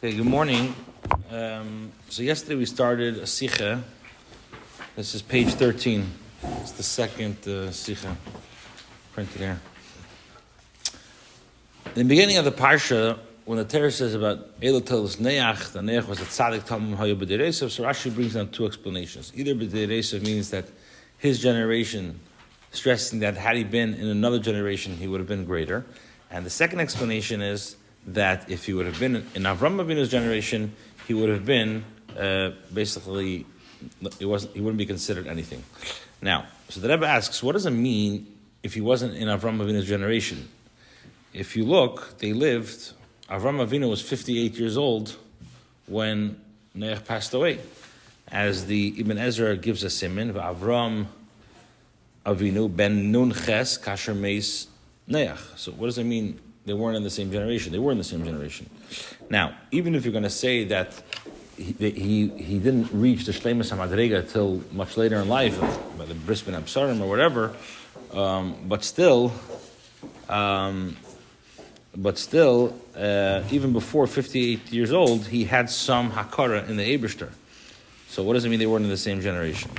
Okay, good morning. So yesterday we started a Sichah. This is page 13. It's the second Sichah printed here. In the beginning of the Parsha, when the Torah says about Elo tells Noach, that Noach was a tzaddik Talmud Hayu B'dei Resav, so Rashi brings down two explanations. Either B'dei Resav means that his generation, stressing that had he been in another generation, he would have been greater. And the second explanation is that if he would have been in Avram Avinu's generation, he would have been basically, he wouldn't be considered anything. Now, so the Rebbe asks, what does it mean if he wasn't in Avram Avinu's generation? If you look, Avram Avinu was 58 years old when Noach passed away. As the Ibn Ezra gives a siman, Avram Avinu ben Nun Ches Kasher Meis Noach. So what does it mean? They weren't in the same generation. They were in the same generation. Now, even if you're going to say that he didn't reach the Shleimus HaMadrega till much later in life, by the Bris Ben Absarim or whatever, but still, even before 58 years old, he had some hakara in the Eibishter. So what does it mean they weren't in the same generation?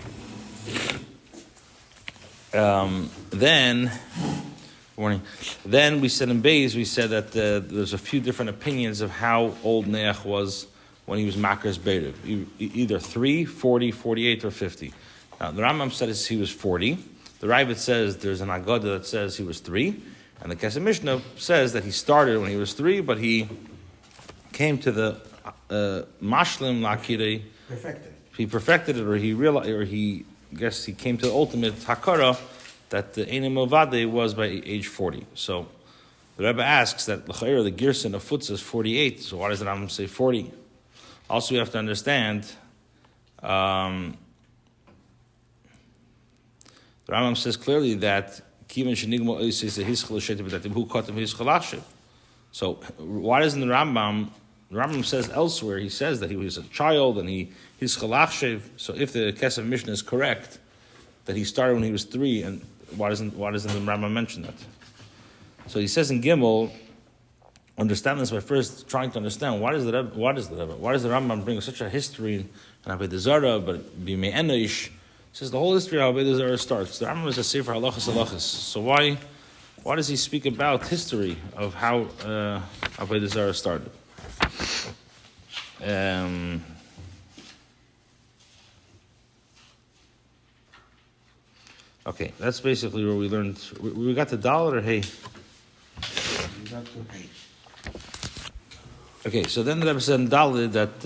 Then we said in Beis, we said that there's a few different opinions of how old Noach was when he was Makar's Beirav. Either 3, 40, 48, or 50. Now, the Rambam says he was 40. The Ravid says there's an Agada that says he was 3. And the Kesef Mishnah says that he started when he was 3, but he came to the Mashlim Lakirei. He perfected it, or he realized, or he came to the ultimate Hakara that the Einim Ovade was by age 40. So the Rebbe asks that the Gerson of Futz is 48, so why does the Rambam say 40? Also, we have to understand, the Rambam says clearly that so why doesn't the Rambam says elsewhere, he says that he was a child and he's chalachshev. So if the Kesef Mishnah is correct, that he started when he was 3, and why doesn't the Rambam mention that? So he says in Gimel, understand this by first trying to understand why does the Rambam bring such a history in Avodah Zarah, but Bimei Enosh. He says the whole history of Avodah Zarah starts. The Rambam is a sefer halachas. So why does he speak about history of how Avodah Zarah started? Okay, that's basically where we learned. We got to Dalet or Hey? We got to Hey. Okay, so then the Rebbe said in Dalet that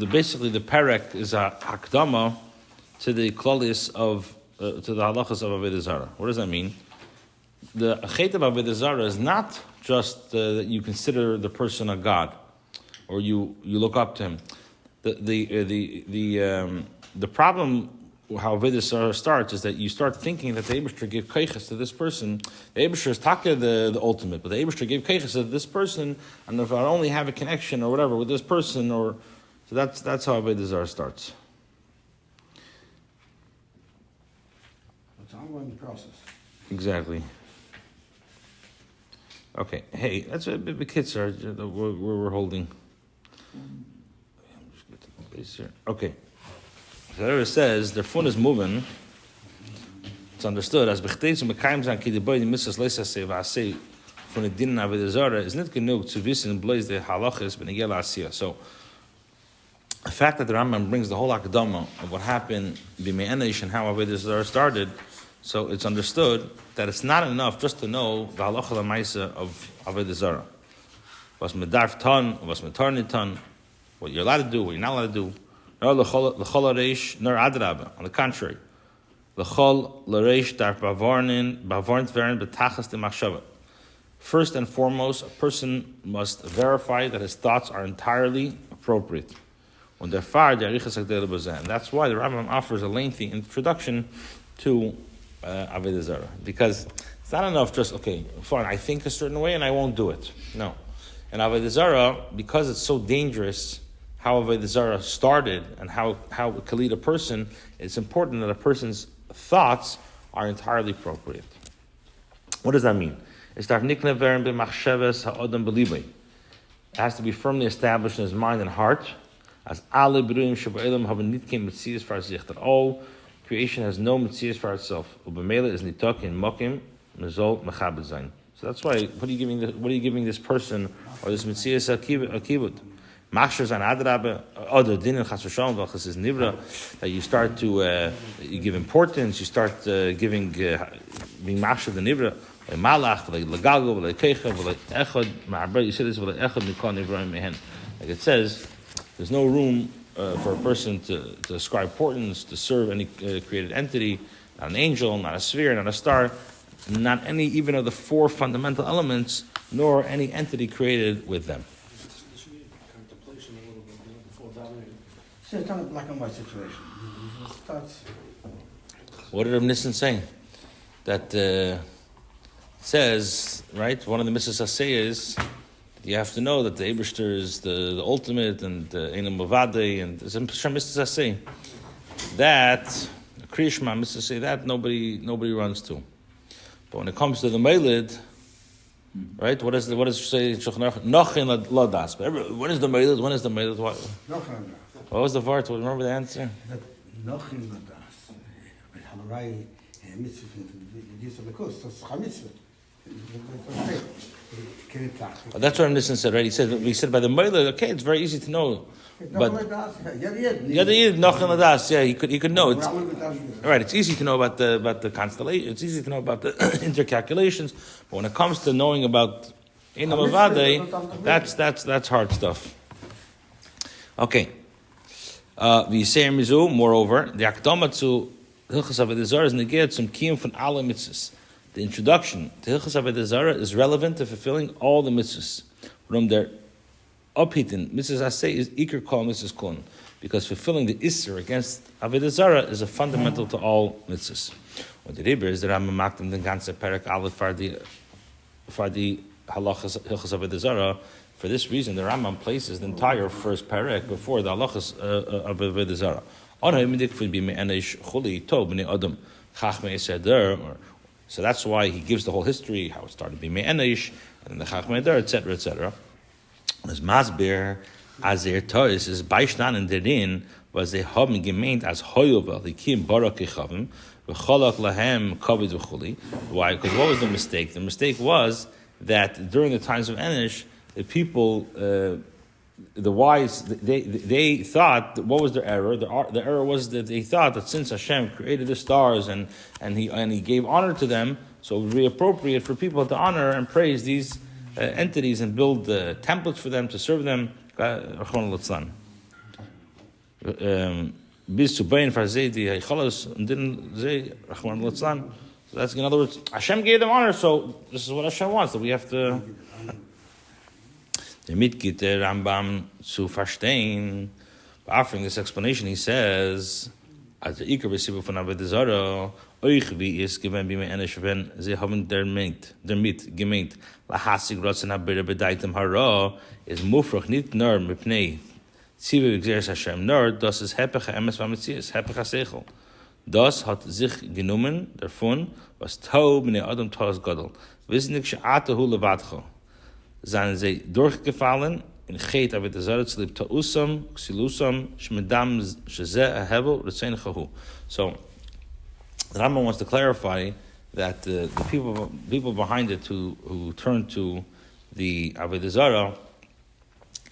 basically the Perek is a Hakdama to the Klolis of to the halachas of Avodah Zarah. What does that mean? The Achet of Avodah Zarah is not just that you consider the person a god, or you look up to him. The problem how Avodah Zarah starts is that you start thinking that the Eibishter gave keiches to this person. The Eibishter is taka the ultimate, but the Eibishter gave keiches to this person, and if I only have a connection or whatever with this person, so that's how Avodah Zarah starts. It's an ongoing process. Exactly. Okay, hey, that's a bit kitzur where we're holding. Just get to the base here. Okay. So whatever it says, their phone is moving. It's understood as Bechtetzum Mekayim Zan Ki Deboy Misas Leisa Sevasei from the Din Avodah Zarah is not genug to wissen blaze the halachas benegel asiyah. So the fact that the Rambam brings the whole akadama of what happened b'mei enish and how Avodah Zarah started, so it's understood that it's not enough just to know the halacha l'maisa of Avodah Zarah. Was medarf ton, was metarni ton, what you're allowed to do, what you're not allowed to do. Nor l'chol l'reish, nor adraba. On the contrary, l'chol l'reish darf bavarnt veren betachas de machshava. First and foremost, a person must verify that his thoughts are entirely appropriate. And that's why the Rambam offers a lengthy introduction to Avodah Zarah, because it's not enough just, okay, fine, I think a certain way and I won't do it. No. And Avodah Zarah, because it's so dangerous, how Avodah Zarah started and how it can lead a person, it's important that a person's thoughts are entirely appropriate. What does that mean? has to be firmly established in his mind and heart. As alle Beruim Shabba'ilam haben nicht kein Metzias for sich, that all creation has no Metzias for itself. Ubemela is nitak in Mokim, Mezol Mechabed Zain. So that's why, what are you giving this person, or this Metzias Akibut? Machshir Zain Adrabe, other din and Chas v'shalom, v'chas is Nivra, that you start to, you give importance, you start being Machshir the Nivra, Malach, Legago, Lekecha, Echad, Ma'aber, you say this, Echad Nikon Nivra Mehen. Like it says, there's no room for a person to ascribe importance, to serve any created entity, not an angel, not a sphere, not a star, not any even of the four fundamental elements, nor any entity created with them. This need contemplation a little bit before dominating. So it's not a black and white situation. It starts. What did Rav Nissen say? That says, right, one of the Mrs. Asay is, you have to know that the Eibishter is the ultimate, and Einam Mavadeh, and there's some Mrs. Asay. That, Krishma, Mrs. Asay, that nobody runs to. But when it comes to the Meilid, right, what does it say in Shulchan Aruch? Nochin Ladas. When is the Meilid? When is the Meilid? What was the Vart? Remember the answer? Nochin Ladas. Halarai, mitzvah, use of the coast, that's Chamitzvah. That's what Nissen said, right? He said by the Meilid, okay, it's very easy to know. But yeah, he could know. It's, right, it's easy to know about the constellation. It's easy to know about the intercalculations. But when it comes to knowing about Einam Avadeh, that's hard stuff. Okay. Moreover, the Akdama to Hilchas Avodah Zarah is neged zum Kiyum von alle mitzvahs. The introduction to Hilchas Avodah Zarah is relevant to fulfilling all the mitzvahs. From their uphitin, Mrs. Asay is Iker Kol Mrs. Kun, because fulfilling the Isser against Avodah Zarah is a fundamental to all mitzvahs. What the Rebbe is the Rambam maktem den ganze Perek Aleph for the halachas Hilchas Avodah Zarah. For this reason, the Rambam places the entire first Perek before the halachas of Avodah Zarah. So that's why he gives the whole history, how it started being Me'enish, and then the Chachmei Der, etc., etc. As Masber, as their Toris is Beistan and Derin, was they haben gemeint as Hoyovel, the Kim Barak Echavim, V'cholak Lahem Kovid V'chuli. Why? Because what was the mistake? The mistake was that during the times of Enish, the people, the wise, they thought, what was their error? The error was that they thought that since Hashem created the stars and he gave honor to them, so it would be appropriate for people to honor and praise these entities and build templates for them to serve them. So that's, in other words, Hashem gave them honor, so this is what Hashem wants, that we have to. Rambam zu verstehen. Offering this explanation, he says, as the Iker b'sibu von Avodah Zarah, euch wie is given bime enish wenn sie haben damit gemeint lahasig rotzen aber bedaitem hara is mufrach nicht nur mipnei zive gzeres Hashem nur das is hepige emes van metzies hepige segel. Das hat sich genommen davon, was taub bnei Adam taus gadol. Wissen nicht she'ata hu levadcho. Seien sie durchgefallen in Chet Avodah Zarah tzlib ta'usam ksilusam shmedam shezeh hevel retzein chahu. So the Rambam wants to clarify that the people behind it who turned to the Avodah Zarah,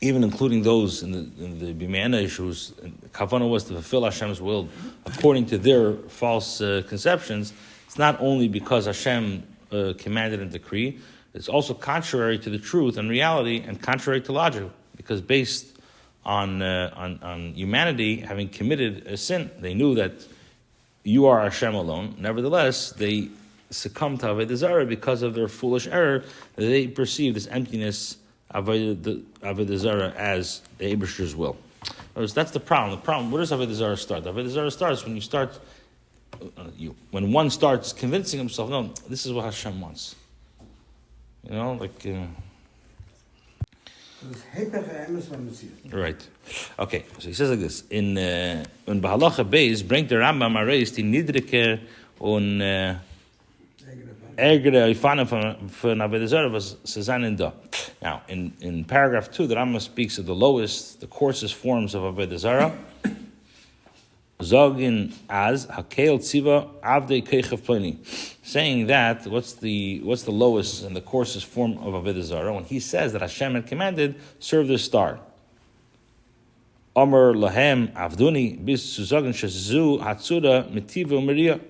even including those in the Bimei Enish, whose kavanah was to fulfill Hashem's will according to their false conceptions, it's not only because Hashem commanded and decreed. It's also contrary to the truth and reality, and contrary to logic, because based on humanity having committed a sin, they knew that you are Hashem alone. Nevertheless, they succumbed to Avodah Zarah because of their foolish error. They perceive this emptiness of Avodah Zarah as the Eibishter's will. That's the problem. Where does Avodah Zarah start? Avodah Zarah starts when you start. When one starts convincing himself, no, this is what Hashem wants. You know, like. Right. Okay. So he says like this: in Bahalacha Beis bringt der Rambam areis die niedrige und Ergere Ifanim for Avodah Zarah was Sezan and Da. Now, in paragraph 2, the Rambam speaks of the lowest, the coarsest forms of Avodah Zarah. Zogin as Hakel Tziva Avdei Keichav Plini, saying that what's the lowest and the coarsest form of Avodah Zarah when he says that Hashem had commanded, serve the star. Amar Lahem Avduni bis Zogin Shazu Hatzura Mitiva Maria.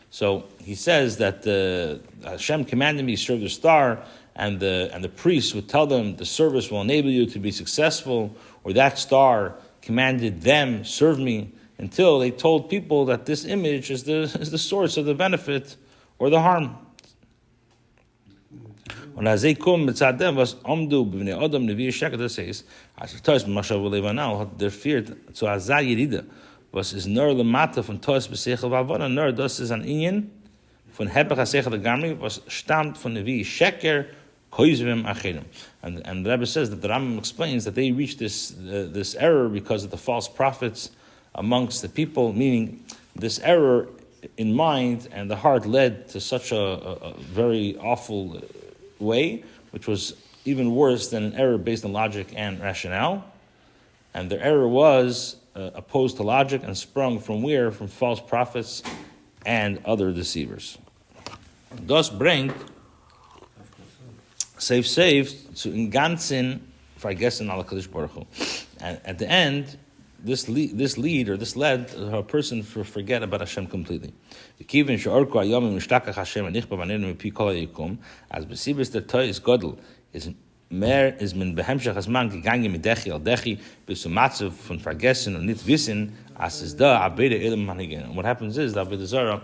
So he says that Hashem commanded me to serve the star, and the priests would tell them the service will enable you to be successful, or that star commanded them serve me, until they told people that this image is the source of the benefit or the harm. When Azeikum mitzadem was omdu b'nei adam nevi sheket says, as it tells Mashav Levanau had their fear to Azay Yerida was is nur lemata von Tois b'seichel v'avona nur das is an inyan von Hebech HaSeichel Gamri was stammt von nevi sheker koizvim acherim. And the Rebbe says that the Rambam explains that they reached this error because of the false prophets amongst the people, meaning this error in mind and the heart led to such a very awful way, which was even worse than an error based on logic and rationale. And their error was opposed to logic and sprung from where? From false prophets and other deceivers. Das bringt safe zu in ganzen vergessen alle Kadosh Baruch Hu. And at the end, this led a person to forget about Hashem completely. As besibes der Toy is godel is mehr is min behemshach as man gegangen mit dechi al dechi bis zum matze von vergessen und nicht wissen as is da abede ilm manigen. And what happens is that Avodah Zarah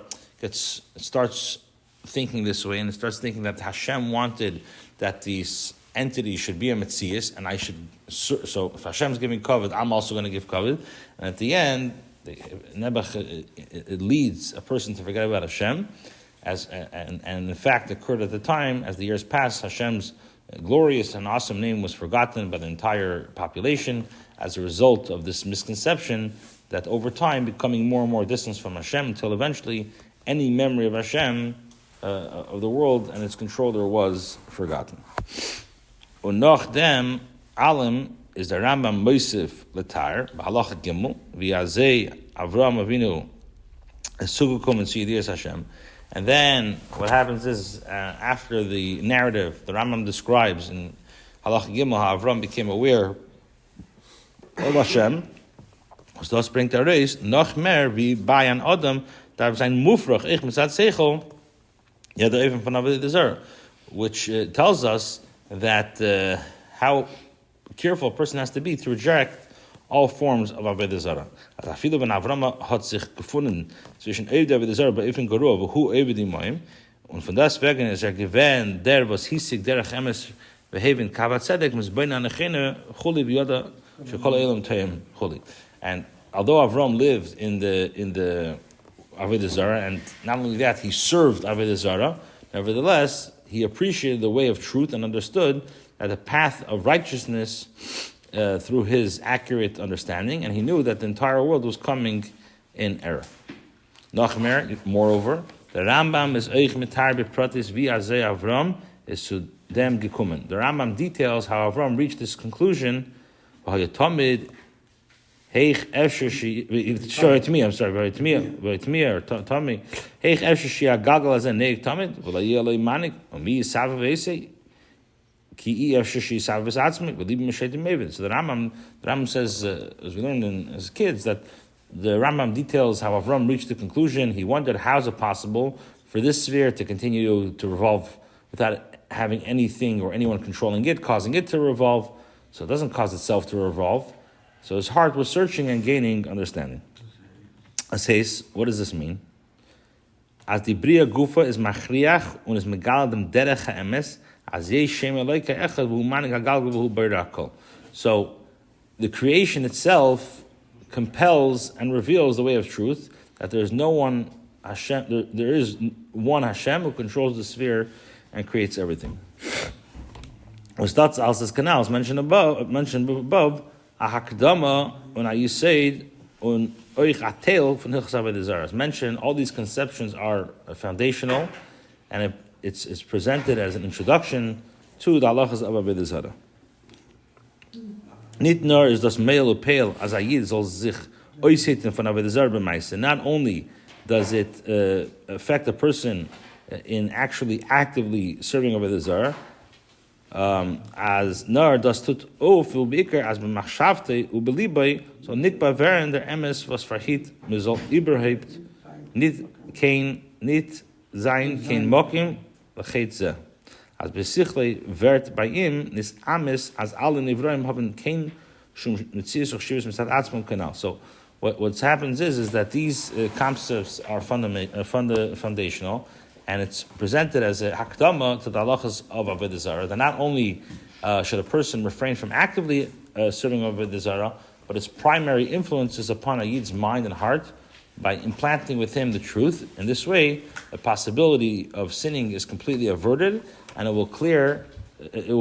starts thinking this way, and it starts thinking that Hashem wanted that these entity should be a Metzias, and I should, so if Hashem's giving covet, I'm also going to give covet. And at the end, it leads a person to forget about Hashem, and in fact occurred at the time, as the years passed, Hashem's glorious and awesome name was forgotten by the entire population as a result of this misconception that over time becoming more and more distant from Hashem until eventually any memory of Hashem, of the world and its controller was forgotten. Unoch dem alim is the Rambam Moisef Letar b'Halacha Gimel v'Yazei Avram Avinu Esugukum and Siyidiyas Hashem. And then what happens is after the narrative, the Rambam describes in Halacha Gimel how Avram became aware of Hashem. Was das bringt reis noch mehr wie bei an Adam da sein Mufrach ich mit Seichel ja der even von Avodah Zarah, which tells us that how careful a person has to be to reject all forms of Avodah Zarah. As Afilu ben Avram hat sich gefunden zwischen Avodah Zarah bei Efen Geruah wo hu Avodah Moim, und von das wegen ist gewähnt der was hissig derach emes behaven kavat tzedek mis bein anechene chuli b'yoda shekol elam teim chuli. And although Avram lived in the Avodah Zarah, and not only that, he served Avodah Zarah, nevertheless, he appreciated the way of truth and understood that the path of righteousness through his accurate understanding, and he knew that the entire world was coming in error. Nachmer, moreover, the Rambam is eich mitar bepratis vi azeh Avram is to them gekumen. The Rambam details how Avram reached this conclusion. Heich efsher to me, I'm sorry, to me or Tommy. Heich efsher she agagal as a neig tamid, v'layelei manik, mi yisav v'esei, ki efsher she yisav v'satzmik, v'libim m'sheitim mevin. So the Rambam says, as we learned as kids, that the Rambam details how Avram reached the conclusion. He wondered how is it possible for this sphere to continue to revolve without having anything or anyone controlling it, causing it to revolve, so it doesn't cause itself to revolve. So his heart was searching and gaining understanding. Says, what does this mean? As the bria gufa is machriach und is megal dem derech ha'emes, as yeh shem eloika echad v'hu manik hagal v'hu b'rakol. So the creation itself compels and reveals the way of truth, that there is no one Hashem, there is one Hashem who controls the sphere and creates everything. Ustats alsas canals mentioned above. A hakdama when I said on oich atel from Hilchos Avodah Zarah. As mentioned, all these conceptions are foundational, and it's presented as an introduction to the halachas of Avodah Zarah. Nit nur is das Meil upel as a Yid soll sich oisiten von Avodah Zarah b'maisa. Not only does it affect a person in actually actively serving Avodah Zarah, as nar das tut auf ubikar as b'machshavte ubelibay, so nikba veren der emes was verhit mizol überhaupt nit kein nit sein kein mokim v'chet ze. As besichle vert bei ihm nis ames as alle nivroim haben kein shum netzias och shivus misad atzmum kanal. So what happens is that these concepts are foundational, and it's presented as a hakdama to the halachas of Avodah Zarah. That not only should a person refrain from actively serving Avodah Zarah, but its primary influence is upon a yid's mind and heart by implanting with him the truth. In this way, the possibility of sinning is completely averted, and it will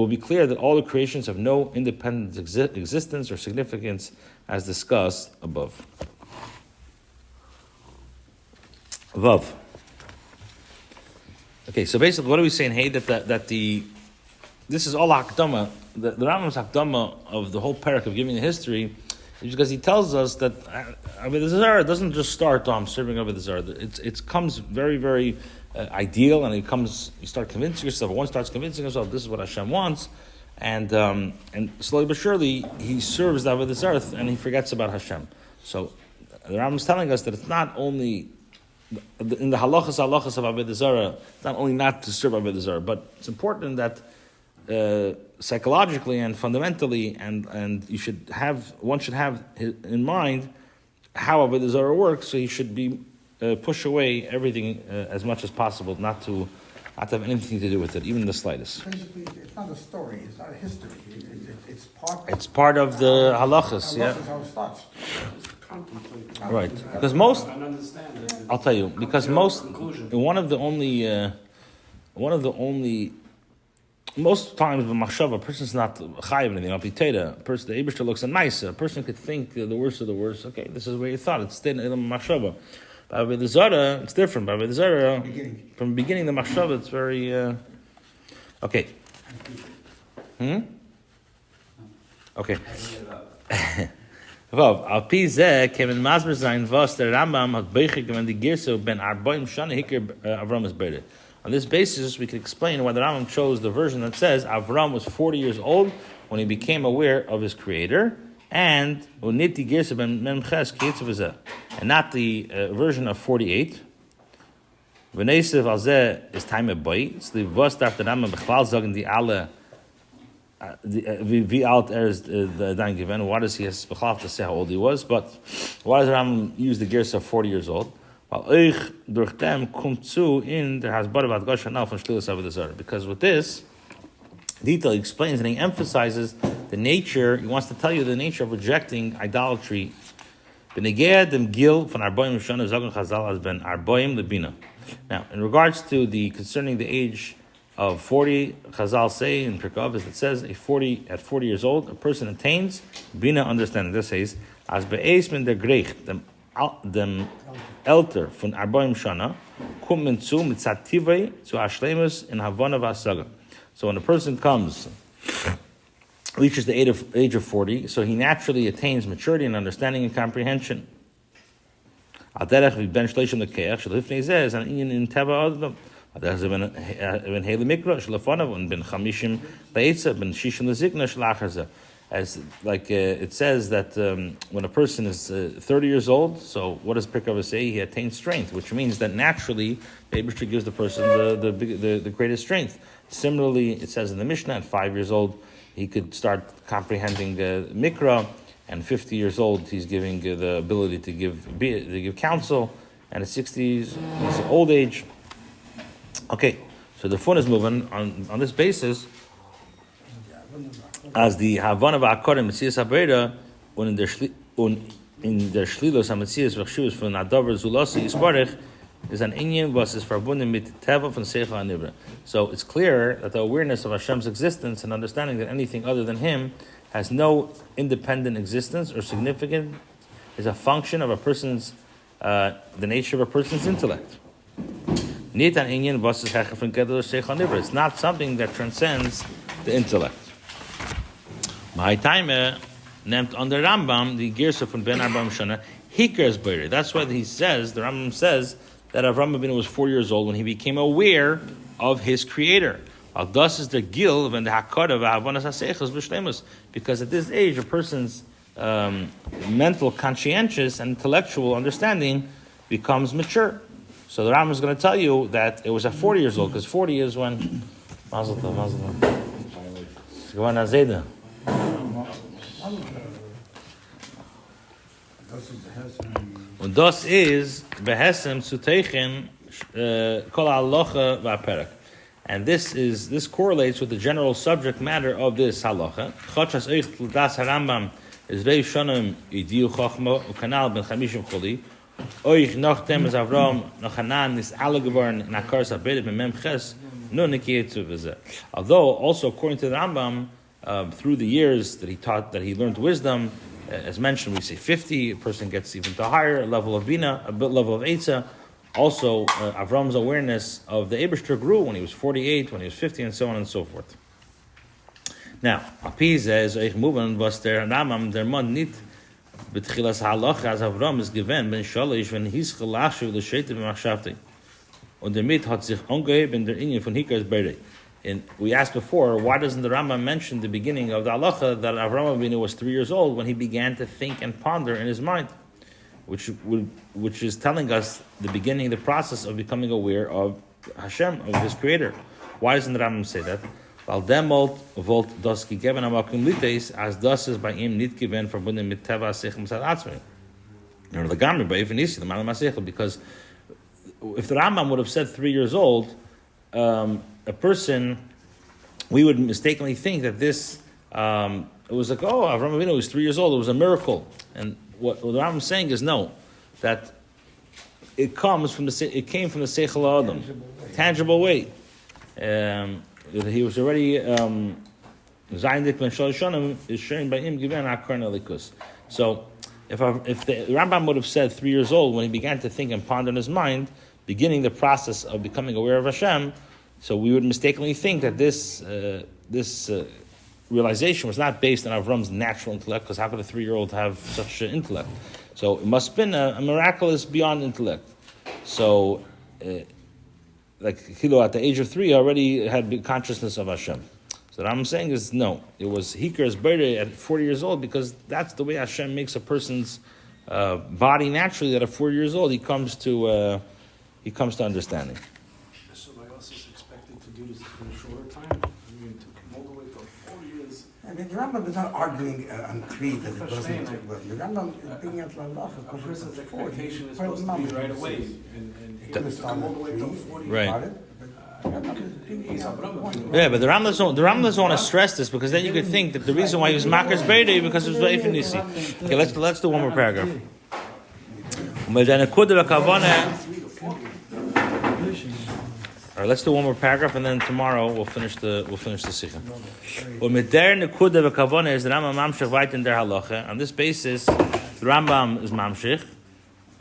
be clear that all the creations have no independent existence or significance, as discussed above. Vav. Okay, so basically, what are we saying? Hey, this is all hakdama. The Rambam's hakdama of the whole parak of giving the history is because he tells us that Avodah Zarah doesn't just start serving Avodah Zarah. It comes very, very ideal, and you start convincing yourself. One starts convincing himself this is what Hashem wants, and slowly but surely he serves the Avodah Zarah and he forgets about Hashem. So the Rambam is telling us that it's not only in the halachas of Avodah Zarah, it's not only not to serve Avodah Zarah, but it's important that psychologically and fundamentally, and one should have in mind how Avodah Zarah works. So he should be push away everything as much as possible, not to have anything to do with it, even the slightest. Basically, it's not a story. It's not a history. It's part. It's part of the halachas. Yeah. Halachas how it starts. Right, because most, I'll tell you, because most times with machshava, a person's not chayiv anything. A person, the Eibishter looks nice. A person could think the worst of the worst. Okay, this is where you thought it's staying in machshava. By Avodah Zarah, it's different. By Avodah Zarah, from the beginning, the machshava, it's very okay. Okay. Vav, al pi zeh came in Masber sein was der Rambam hat beichig when the Girso ben Arboim Shana Hikr Avram is buried. On this basis, we can explain why the Rambam chose the version that says Avram was 40 years old when he became aware of his Creator, and uniti Girso ben Memches Kietz and not the version of 48. V'neisev al zeh is time of boy. So the was darf the Rambam bechval sagen die alle. Wie alt is the Dan given? Why does he has to say how old he was? But why does Ram use the Gersa of 40 years old? Because with this detail, he explains and he emphasizes the nature. He wants to tell you the nature of rejecting idolatry. Now, in regards to concerning the age of 40, Chazal say in Pirkei it says at 40 years old, a person attains Bina understanding. This says, as be'ez min der Greich, dem Elter von Arboim Shana, kommt man zu mit Zativei zu Ashlemus in Havana Vasaga. So when a person reaches the age of 40, so he naturally attains maturity and understanding and comprehension. Aderech vi ben shleishim lekeach, shalifnei zeh, is an inyan in Teva Adam. Ben hele mikra shlafanav and ben chamishim leitza ben shishim lezikna shlacharza. As it says that when a person is 30 years old, so what does Pirkei say? He attains strength, which means that naturally the Eibishter gives the person the greatest strength. Similarly, it says in the Mishnah, at 5 years old he could start comprehending mikra, and 50 years old he's giving the ability to give counsel, and at 60 he's old age. Okay, so the fun is moving on this basis, as the Havana v'Akorim Metzias Habeira und in der Shlilos HaMetzias v'Chshuvos von Adavar Zulasi Yisbarich is an inyan was is verbunden mit Teva von Seichel HaNivra. So it's clear that the awareness of Hashem's existence and understanding that anything other than Him has no independent existence or significance is a function of the nature of a person's intellect. It's not something that transcends the intellect. My time named under Rambam the Girsa from Ben Arbam Shana Hikers Beire. That's why he says, the Rambam says that Avram Avinu was 4 years old when he became aware of his Creator. Thus is the gil when the hakara v'havanas haseichos b'shleimus, because at this age a person's mental, conscientious, and intellectual understanding becomes mature. So the Rambam is going to tell you that it was at 40 years old, because 40 is when Mazel Tov, Mazel Tov. Und das is behesem zuteichen kol halacha v'aperek. And this correlates with the general subject matter of this halacha. Chachas eich l'das harambam is rei shonim idiu chochma ukanal ben chamishim choli. Oich noch dem is Avram noch Hanan is alle geworden in akars abedet ben mem ches no nikiyetzu v'zeh. Although also according to the Rambam, through the years that he taught, that he learned wisdom, as mentioned, we say 50. A person gets even to a higher level of bina, a level of eitzah. Also, Avram's awareness of the Eibishter grew when he was 48, when he was 50, and so on and so forth. Now, Apiza is eich muven was der Rambam der Mann nicht betchilas halacha as Avram is given ben shalish when he's gelashu the shete b'machshavte und damit hat sich angeheben der Inyan von Hikars Beire. And we asked before, why doesn't the Rambam mention the beginning of the halacha that Avram Avinu was 3 years old when he began to think and ponder in his mind, which is telling us the beginning of the process of becoming aware of Hashem, of his Creator. Why doesn't the Rambam say that? Weil demolt volt das gegeben amakim lites as das is by him nit given verbunden mit teva sich misal atzmi. Or the gamer by even isi the malam masechel, because if the Rambam would have said 3 years old, a person, we would mistakenly think that this, it was like, oh, Avram Avinu was 3 years old, it was a miracle. And what the Rambam is saying is no, that it came from the Seichel Adam, tangible way. He was already Zayndik ben Sholishonim is sharing by him given Akarna Likus. So if the Rambam would have said 3 years old when he began to think and ponder in his mind, beginning the process of becoming aware of Hashem, so we would mistakenly think that this realization was not based on Avram's natural intellect, because how could a 3-year-old have such intellect? So it must have been a miraculous beyond intellect. So, like Kilo at the age of 3 already had consciousness of Hashem. So what I'm saying is no, it was Hikar's birthday at 40 years old, because that's the way Hashem makes a person's body naturally. That at 4 years old he comes to understanding. So by us is expected to do this in a shorter time. I mean, it took him all the way to 4 years. I mean, the Rambam is not arguing on creed that it doesn't take well. The Rambam is being at Allah. A person's expectation is supposed to be right away, and he has to come all the way to 40. Right. He's Avram. Yeah, but the Rambam doesn't want to stress this, because then you could think that the reason why he was Makar's birthday because it was Ve'efin Nisi. Okay, let's do one more paragraph. All right, let's do one more paragraph, and then tomorrow we'll finish the Sichah. Mit der nekuda v'kavona is the Rambam mamshich vayt in der halacha. On this basis, the Rambam is mamshich.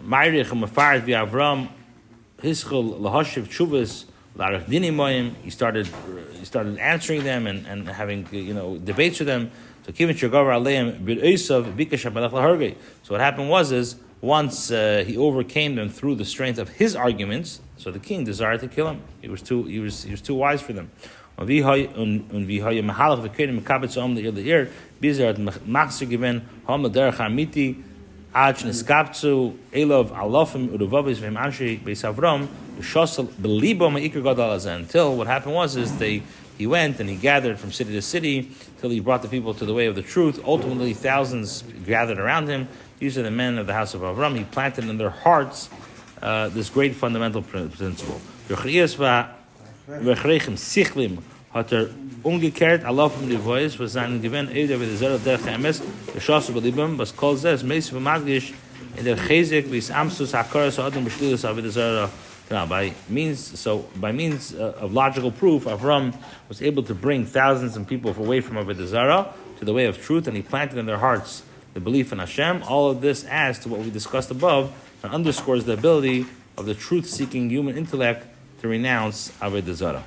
Ma'irich u'mefaret v'Avram hischul lahashiv tshuvas l'arich dinim moyim. He started answering them and having debates with them. So kivin shagavar aleim b'eisav bikash habalach lahargei. So what happened was once he overcame them through the strength of his arguments, so the king desired to kill him. He was too wise for them. And he until what happened was he went and he gathered from city to city till he brought the people to the way of the truth. Ultimately, thousands gathered around him. These are the men of the house of Avram. He planted in their hearts this great fundamental principle. Hat umgekehrt, Allah from the voice was seinen Gewinn Eder with the Zerah Derech HaEmes, Geschosse belibem, was kol zes, meis v'magdish, in der Chesek, vis Amsus HaKaras HaAdam B'Shlilus HaVid Zerah. Now, by means of logical proof, Avram was able to bring thousands of people away from Avodah Zarah to the way of truth, and he planted in their hearts the belief in Hashem. All of this adds to what we discussed above and underscores the ability of the truth-seeking human intellect to renounce Avodah Zarah.